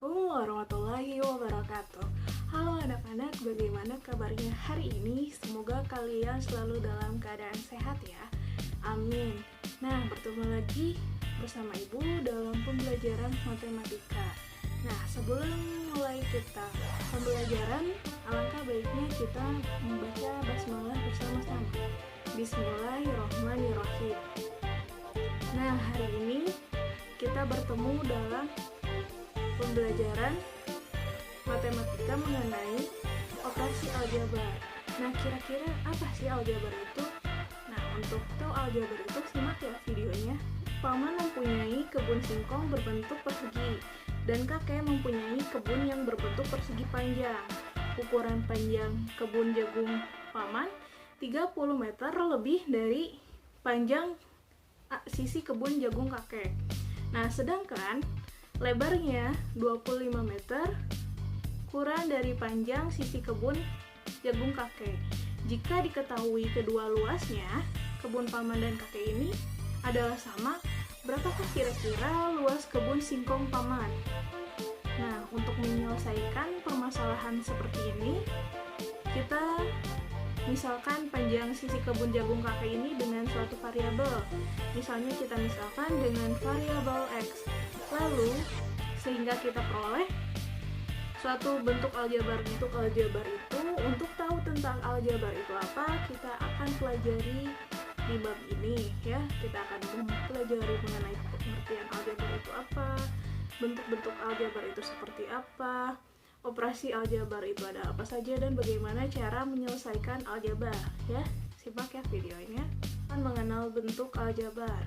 Assalamualaikum warahmatullahi wabarakatuh. Halo anak-anak, bagaimana kabarnya hari ini? Semoga kalian selalu dalam keadaan sehat ya. Amin. Nah, bertemu lagi bersama Ibu dalam pembelajaran matematika. Nah, sebelum mulai kita pembelajaran, alangkah baiknya kita membaca basmalah bersama-sama. Bismillahirrahmanirrahim. Nah, hari ini kita bertemu dalam pembelajaran matematika mengenai operasi aljabar. Nah, kira-kira apa sih aljabar itu? Nah, untuk tahu aljabar itu, simak ya videonya. Paman mempunyai kebun singkong berbentuk persegi, dan kakek mempunyai kebun yang berbentuk persegi panjang. Ukuran panjang kebun jagung paman 30 meter lebih dari panjang sisi kebun jagung kakek. Nah, sedangkan lebarnya 25 meter kurang dari panjang sisi kebun jagung kakek. Jika diketahui kedua luasnya kebun paman dan kakek ini adalah sama, berapakah kira-kira luas kebun singkong paman? Nah, untuk menyelesaikan permasalahan seperti ini, kita misalkan panjang sisi kebun jagung kakek ini dengan suatu variabel. Misalnya kita misalkan dengan variabel X. Lalu, sehingga kita peroleh suatu bentuk aljabar. Bentuk aljabar itu, untuk tahu tentang aljabar itu apa, kita akan pelajari di bab ini ya. Kita akan mempelajari mengenai pengertian aljabar itu apa, bentuk-bentuk aljabar itu seperti apa, operasi aljabar itu ada apa saja, dan bagaimana cara menyelesaikan aljabar ya. Simak ya videonya. Akan mengenal bentuk aljabar.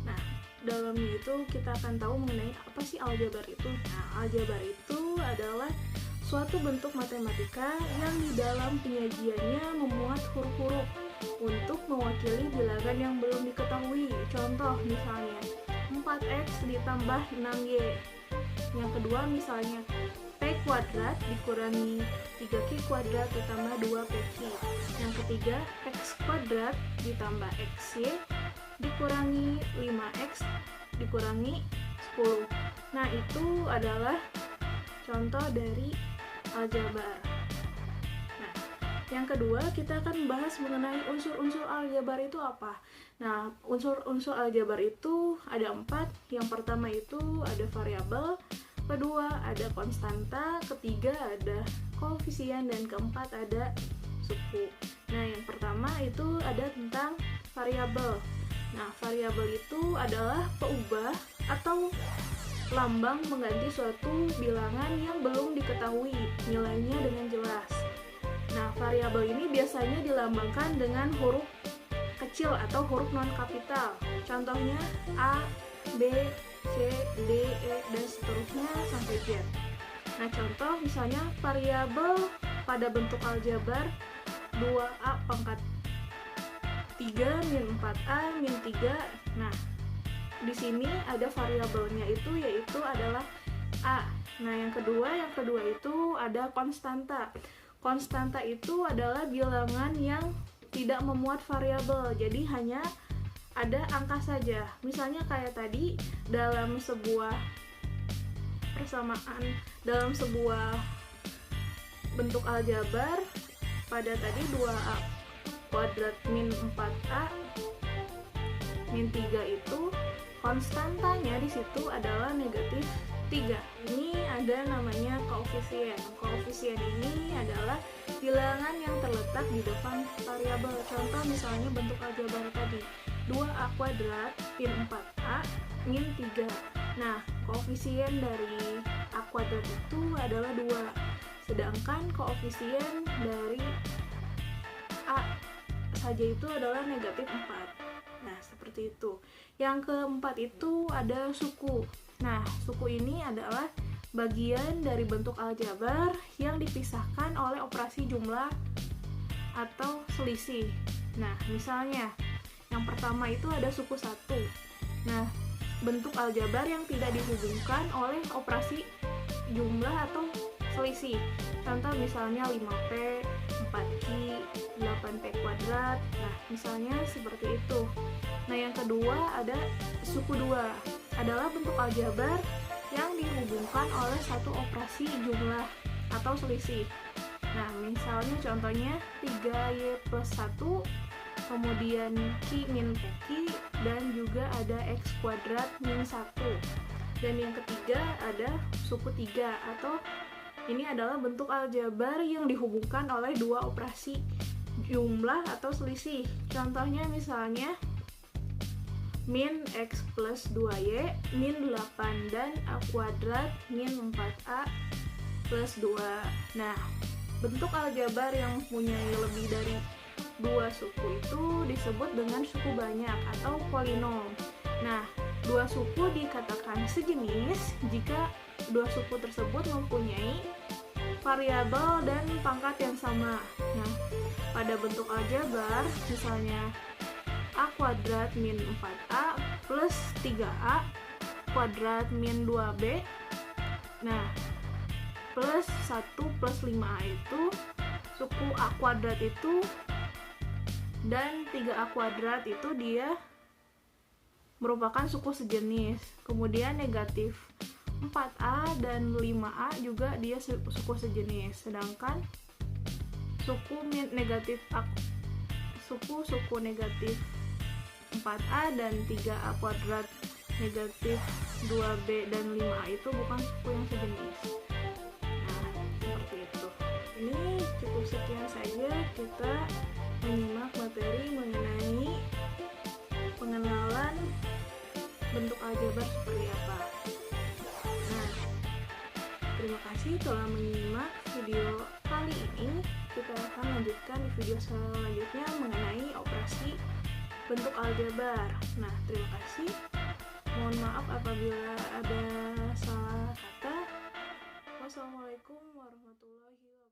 Nah, dalamnya itu kita akan tahu mengenai apa sih aljabar itu. Nah, aljabar itu adalah suatu bentuk matematika yang di dalam penyajiannya memuat huruf-huruf untuk mewakili bilangan yang belum diketahui. Contoh misalnya 4x ditambah 6y. Yang kedua misalnya P kuadrat dikurangi 3Q kuadrat ditambah 2PQ. Yang ketiga, X kuadrat ditambah XY dikurangi 5X dikurangi 10. Nah, itu adalah contoh dari aljabar. Nah, yang kedua kita akan membahas mengenai unsur-unsur aljabar itu apa. Nah, unsur-unsur aljabar itu ada 4. Yang pertama itu ada variabel, kedua ada konstanta, ketiga ada koefisien, dan keempat ada suku. Nah, yang pertama itu ada tentang variabel. Nah, variabel itu adalah peubah atau lambang mengganti suatu bilangan yang belum diketahui nilainya dengan jelas. Nah, variabel ini biasanya dilambangkan dengan huruf kecil atau huruf non kapital. Contohnya A, B, C, D, E, dan seterusnya sampai Z. Nah, contoh misalnya variabel pada bentuk aljabar 2A pangkat 3 min 4A min 3. Nah, di sini ada variabelnya itu yaitu adalah A. Nah, yang kedua itu ada konstanta. Konstanta itu adalah bilangan yang tidak memuat variabel, jadi hanya ada angka saja. Misalnya kayak tadi dalam sebuah persamaan, dalam sebuah bentuk aljabar pada tadi 2A kuadrat min 4A min 3 itu konstantanya di situ adalah negatif 3. Ini ada namanya koefisien. Koefisien ini adalah bilangan yang terletak di depan variabel. Contoh misalnya bentuk aljabar tadi 2A kuadrat min 4A min 3. Nah, koefisien dari A kuadrat itu adalah 2. Sedangkan koefisien dari A saja itu adalah negatif 4. Nah, seperti itu. Yang keempat itu ada suku. Nah, suku ini adalah bagian dari bentuk aljabar yang dipisahkan oleh operasi jumlah atau selisih. Nah, misalnya yang pertama itu ada suku 1. Nah, bentuk aljabar yang tidak dihubungkan oleh operasi jumlah atau selisih. Contoh misalnya 5P, 4Q, 8P kuadrat. Nah, misalnya seperti itu. Nah, yang kedua ada suku 2. Adalah bentuk aljabar yang dihubungkan oleh satu operasi jumlah atau selisih. Nah, misalnya contohnya 3y plus 1, kemudian Q min Q, dan juga ada X kuadrat min 1. Dan yang ketiga ada suku 3, atau ini adalah bentuk aljabar yang dihubungkan oleh dua operasi jumlah atau selisih. Contohnya misalnya min X plus 2y min 8 dan A kuadrat min 4A plus 2. Nah, bentuk aljabar yang mempunyai lebih dari dua suku itu disebut dengan suku banyak atau polinom. Nah, dua suku dikatakan sejenis jika dua suku tersebut mempunyai variabel dan pangkat yang sama. Nah, pada bentuk aljabar misalnya A kuadrat min 4A plus 3A kuadrat min 2B, nah plus 1 plus 5A itu suku A kuadrat itu, dan 3A kuadrat itu dia merupakan suku sejenis. Kemudian negatif 4A dan 5A juga dia suku sejenis. Sedangkan suku negatif suku negatif 4A dan 3A kuadrat negatif 2B dan 5A itu bukan suku yang sejenis. Nah, seperti itu. Ini cukup sekian saja kita menyimak materi mengenai pengenalan bentuk aljabar seperti apa. Nah, terima kasih telah menyimak video kali ini. Kita akan lanjutkan di video selanjutnya mengenai operasi bentuk aljabar. Nah, terima kasih. Mohon maaf apabila ada salah kata. Wassalamualaikum warahmatullahi wabarakatuh.